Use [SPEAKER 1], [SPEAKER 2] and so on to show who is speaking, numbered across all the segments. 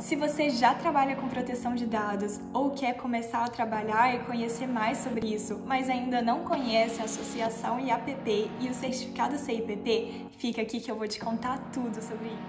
[SPEAKER 1] Se você já trabalha com proteção de dados ou quer começar a trabalhar e conhecer mais sobre isso, mas ainda não conhece a Associação IAPP e o certificado CIPP, fica aqui que eu vou te contar tudo sobre isso.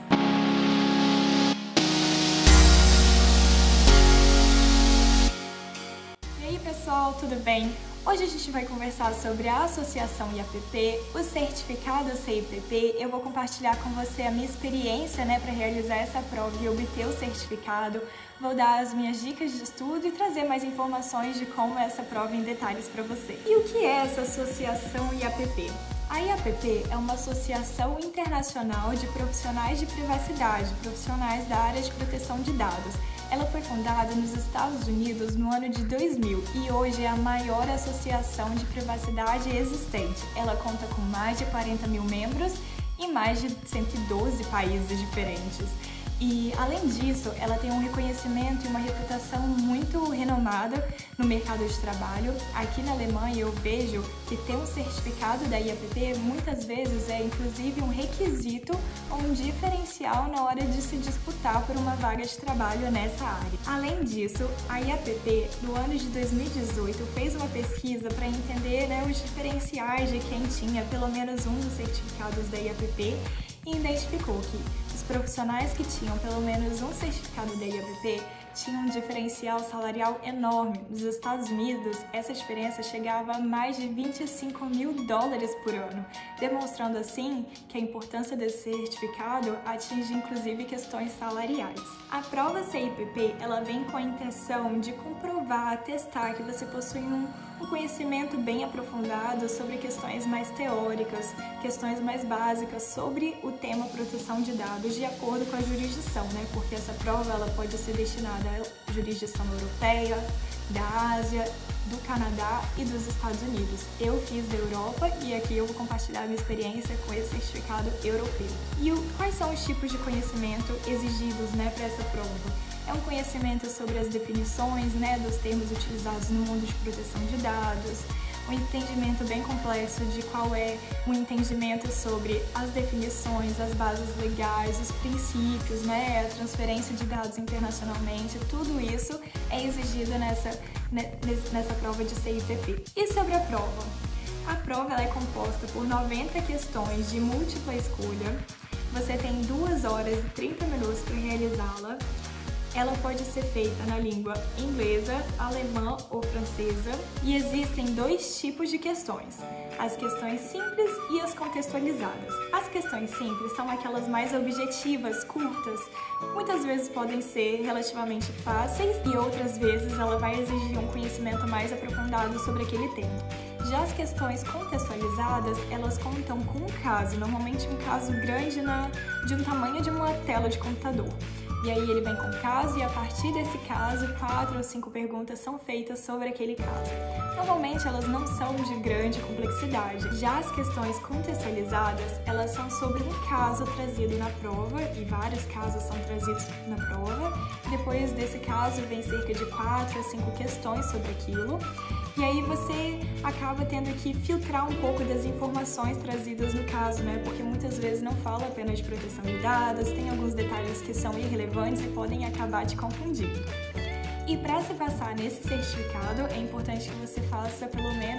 [SPEAKER 1] E aí pessoal, tudo bem? Hoje a gente vai conversar sobre a Associação IAPP, o certificado CIPP. Eu vou compartilhar com você a minha experiência, para realizar essa prova e obter o certificado. Vou dar as minhas dicas de estudo e trazer mais informações de como é essa prova em detalhes para você. E o que é essa Associação IAPP? A IAPP é uma associação internacional de profissionais de privacidade, profissionais da área de proteção de dados. Ela foi fundada nos Estados Unidos no ano de 2000 e hoje é a maior associação de privacidade existente. Ela conta com mais de 40 mil membros em mais de 112 países diferentes. E, além disso, ela tem um reconhecimento e uma reputação muito renomada no mercado de trabalho. Aqui na Alemanha eu vejo que ter um certificado da IAPP muitas vezes é inclusive um requisito ou um diferencial na hora de se disputar por uma vaga de trabalho nessa área. Além disso, a IAPP, no ano de 2018, fez uma pesquisa para entender os diferenciais de quem tinha pelo menos um dos certificados da IAPP e identificou que os profissionais que tinham pelo menos um certificado da IAPP tinham um diferencial salarial enorme. Nos Estados Unidos, essa diferença chegava a mais de $25 mil por ano, demonstrando assim que a importância desse certificado atinge inclusive questões salariais. A prova CIPP, ela vem com a intenção de comprovar, testar que você possui um conhecimento bem aprofundado sobre questões mais teóricas, questões mais básicas sobre o tema proteção de dados de acordo com a jurisdição, porque essa prova ela pode ser destinada à jurisdição europeia, da Ásia, do Canadá e dos Estados Unidos. Eu fiz da Europa e aqui eu vou compartilhar a minha experiência com esse certificado europeu. E quais são os tipos de conhecimento exigidos para essa prova? É um conhecimento sobre as definições dos termos utilizados no mundo de proteção de dados, um entendimento bem complexo de qual é o entendimento sobre as definições, as bases legais, os princípios, a transferência de dados internacionalmente, tudo isso é exigido nessa prova de CIPP. E sobre a prova? A prova ela é composta por 90 questões de múltipla escolha, você tem 2 horas e 30 minutos para realizá-la. Ela pode ser feita na língua inglesa, alemã ou francesa e existem 2 tipos de questões, as questões simples e as contextualizadas. As questões simples são aquelas mais objetivas, curtas, muitas vezes podem ser relativamente fáceis e outras vezes ela vai exigir um conhecimento mais aprofundado sobre aquele tema. Já as questões contextualizadas, elas contam com um caso, normalmente um caso grande de um tamanho de uma tela de computador. E aí ele vem com o caso e a partir desse caso, 4 ou 5 perguntas são feitas sobre aquele caso. Normalmente elas não são de grande complexidade. Já as questões contextualizadas, elas são sobre um caso trazido na prova e vários casos são trazidos na prova. Depois desse caso vem cerca de 4 a 5 questões sobre aquilo. E aí você acaba tendo que filtrar um pouco das informações trazidas no caso, porque muitas vezes não fala apenas de proteção de dados, tem alguns detalhes que são irrelevantes e podem acabar te confundindo. E para se passar nesse certificado, é importante que você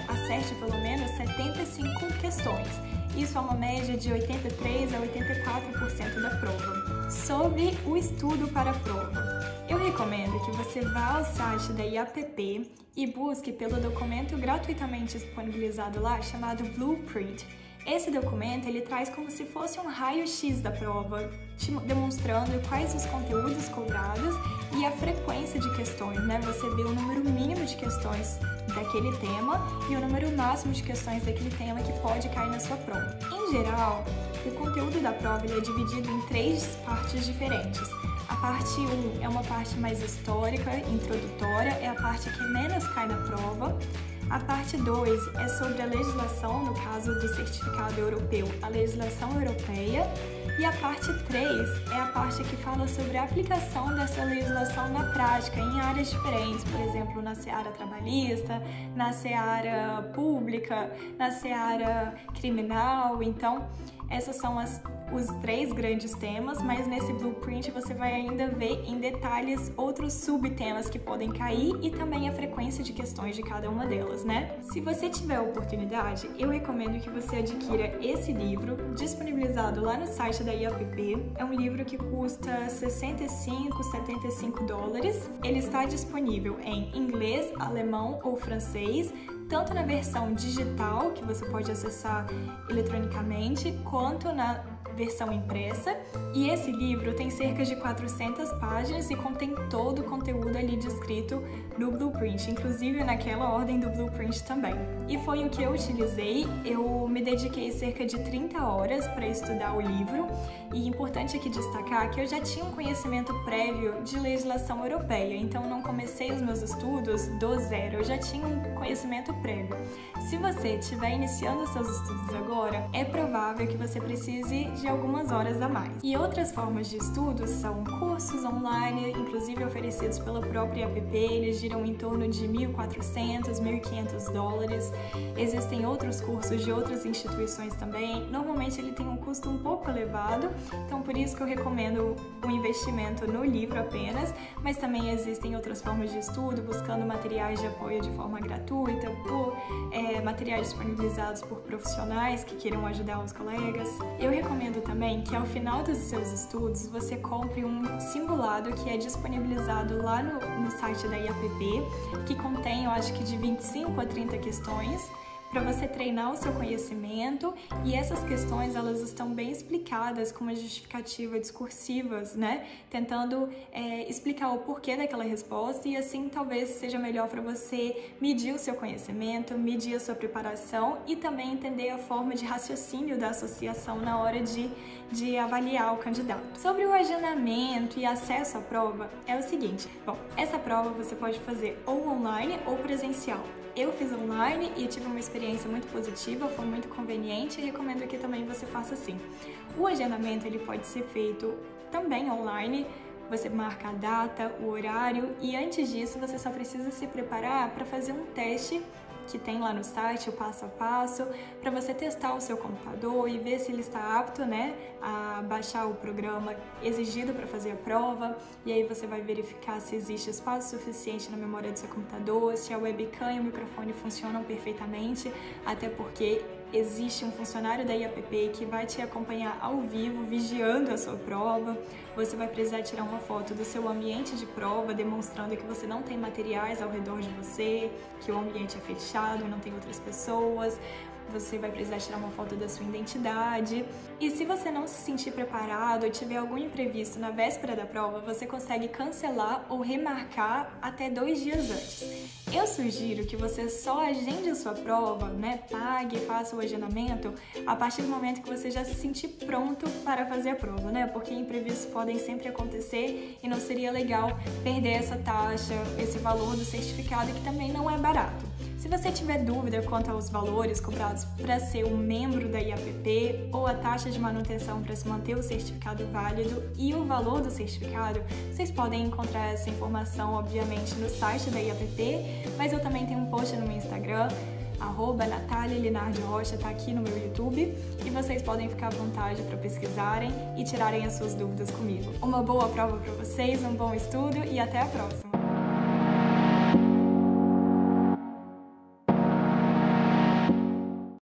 [SPEAKER 1] acerte pelo menos 75 questões. Isso é uma média de 83% a 84% da prova. Sobre o estudo para a prova. Eu recomendo que você vá ao site da IAPP e busque pelo documento gratuitamente disponibilizado lá chamado Blueprint. Esse documento ele traz como se fosse um raio-x da prova, te demonstrando quais os conteúdos cobrados e a frequência de questões, Você vê o número mínimo de questões daquele tema e o número máximo de questões daquele tema que pode cair na sua prova. Em geral, o conteúdo da prova ele é dividido em 3 partes diferentes. A parte 1 é uma parte mais histórica, introdutória, é a parte que menos cai na prova. A parte 2 é sobre a legislação, no caso do certificado europeu, a legislação europeia. E a parte 3 é a parte que fala sobre a aplicação dessa legislação na prática, em áreas diferentes, por exemplo, na seara trabalhista, na seara pública, na seara criminal. Então, esses são os 3 grandes temas, mas nesse blueprint você vai ainda ver em detalhes outros subtemas que podem cair e também a frequência de questões de cada uma delas, né? Se você tiver a oportunidade, eu recomendo que você adquira esse livro, disponibilizado lá no site da IAPP. É um livro que custa 65, 75 dólares. Ele está disponível em inglês, alemão ou francês, tanto na versão digital, que você pode acessar eletronicamente, quanto na versão impressa, e esse livro tem cerca de 400 páginas e contém todo o conteúdo ali descrito no blueprint, inclusive naquela ordem do blueprint também. E foi o que eu utilizei. Eu me dediquei cerca de 30 horas para estudar o livro, e importante aqui destacar que eu já tinha um conhecimento prévio de legislação europeia, então não comecei os meus estudos do zero, eu já tinha um conhecimento prévio. Se você estiver iniciando os seus estudos agora, é provável que você precise de algumas horas a mais. E outras formas de estudo são cursos online, inclusive oferecidos pela própria IAPP, eles giram em torno de 1.400, 1.500 dólares. Existem outros cursos de outras instituições também. Normalmente ele tem um custo um pouco elevado, então por isso que eu recomendo o investimento no livro apenas, mas também existem outras formas de estudo, buscando materiais de apoio de forma gratuita, por materiais disponibilizados por profissionais que queiram ajudar os colegas. Eu recomendo também que ao final dos seus estudos você compre um simulado que é disponibilizado lá no site da IAPP, que contém, eu acho que de 25 a 30 questões, para você treinar o seu conhecimento, e essas questões elas estão bem explicadas com uma justificativa discursivas, né? Tentando explicar o porquê daquela resposta, e assim talvez seja melhor para você medir o seu conhecimento, medir a sua preparação e também entender a forma de raciocínio da associação na hora de avaliar o candidato. Sobre o agendamento e acesso à prova, é o seguinte: bom, essa prova você pode fazer ou online ou presencial. Eu fiz online e tive uma experiência muito positiva, foi muito conveniente, e recomendo que também você faça assim. O agendamento ele pode ser feito também online, você marca a data, o horário, e antes disso você só precisa se preparar para fazer um teste que tem lá no site, o passo a passo, para você testar o seu computador e ver se ele está apto, né, a baixar o programa exigido para fazer a prova. E aí você vai verificar se existe espaço suficiente na memória do seu computador, se a webcam e o microfone funcionam perfeitamente, até porque existe um funcionário da IAPP que vai te acompanhar ao vivo, vigiando a sua prova. Você vai precisar tirar uma foto do seu ambiente de prova, demonstrando que você não tem materiais ao redor de você, que o ambiente é fechado e não tem outras pessoas. Você vai precisar tirar uma foto da sua identidade. E se você não se sentir preparado ou tiver algum imprevisto na véspera da prova, você consegue cancelar ou remarcar até 2 dias antes. Eu sugiro que você só agende a sua prova, né, pague, faça o agendamento a partir do momento que você já se sentir pronto para fazer a prova, né? Porque imprevistos podem sempre acontecer e não seria legal perder essa taxa, esse valor do certificado, que também não é barato. Se você tiver dúvida quanto aos valores cobrados para ser um membro da IAPP ou a taxa de manutenção para se manter o certificado válido e o valor do certificado, vocês podem encontrar essa informação, obviamente, no site da IAPP, mas eu também tenho um post no meu Instagram, @Natália Linardi Rocha, tá aqui no meu YouTube, e vocês podem ficar à vontade para pesquisarem e tirarem as suas dúvidas comigo. Uma boa prova para vocês, um bom estudo e até a próxima!